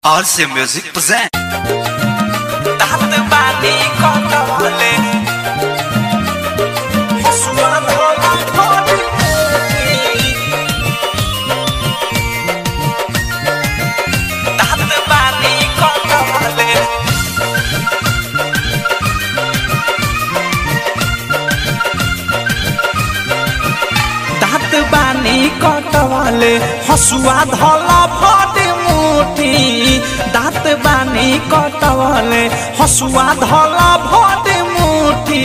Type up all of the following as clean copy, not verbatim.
RC Music present. Dahat bani kotawale Hasuan holang hodi Dahat bani kotawale Dahat bani kotawale Hasua dhala phodi मुठी दात बानी कटवले हसुआ धला भडे मुठी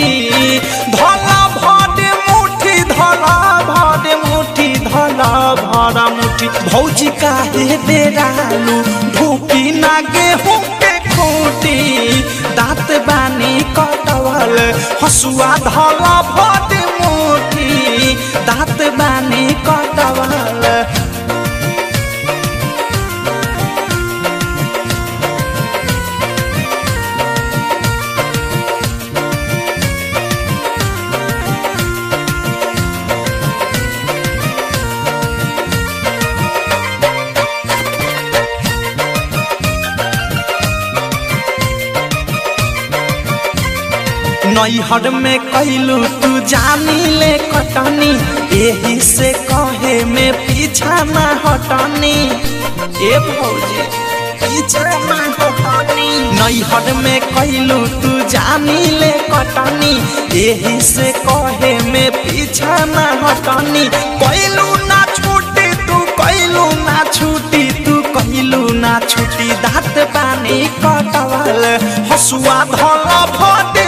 धला भडे मुठी धला भडे मुठी धला भरा मुठी भौजी काहे बेरालू ढूकी नागे हुके खूटी दात बानी कटवले हसुआ धला भडे मुठी दात बानी कटवले नैहर में कैलू तू जानी ले कटनी यही से कहे में पीछा न हटनी ए भौजी पीछा न हटनी नैहर में कैलू तू जानी ले कटनी यही से कहे में पीछा न हटनी कैलू ना छूटी तू कैलू ना छूटी तू कैलू ना छूटी दात पानी कटवल हसुआ धला भडे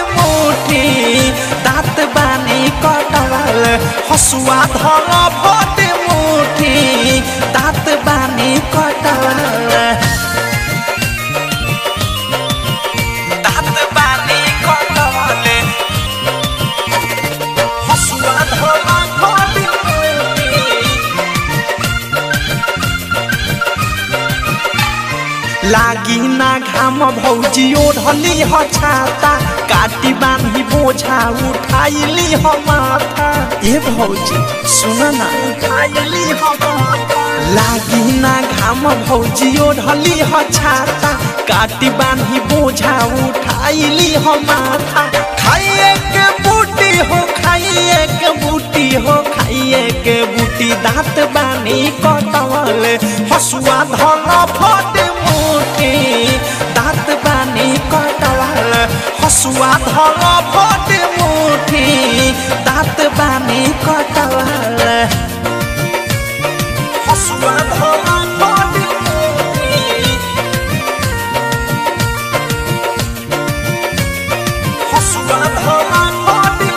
दात बानी कटवल हसुआ धला भडे मुठी दात बानी कटवल दात बानी कटवल हसुआ धला भडे लागी ना घाम भौजी ओढ़ली ह छाता काटी बांधी बोझा उठाइली ह माथा ए भौजी सुन ना उठाइली ह माथा लागी ना घाम भौजी ओढ़ली ह छाता काटी बांधी बोझा उठाइली ह माथा खाइए के बूटी हो खाइए के बूटी हो खाइए के बूटी दांत बानी कटवल हसुआ धला भडे दात बानी कटवल हसुआ धला भडे मुठी दात बानी कटवल हसुआ धला भडे मुठी हसुआ धला भडे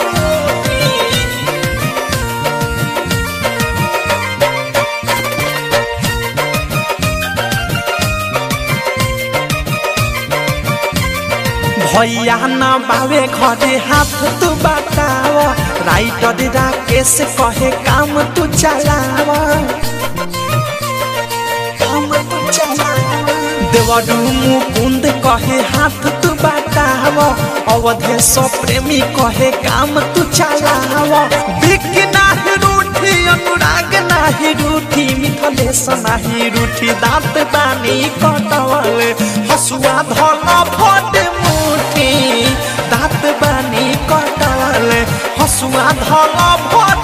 भैया न बावे घरे हाथ तू बताव राइटर राकेश कहे काम तू चलाव देवरू मुकुंद कहे हाथ तू बताव अवधेश प्रेमी कहे काम तू चलाव बिकी नाही रूठी अनुराग नाही रूठी मिथलेश नाही रूठी दात बानी कटवल हसुआ धला भडे दात बानी कटवल हसुआ धला भडे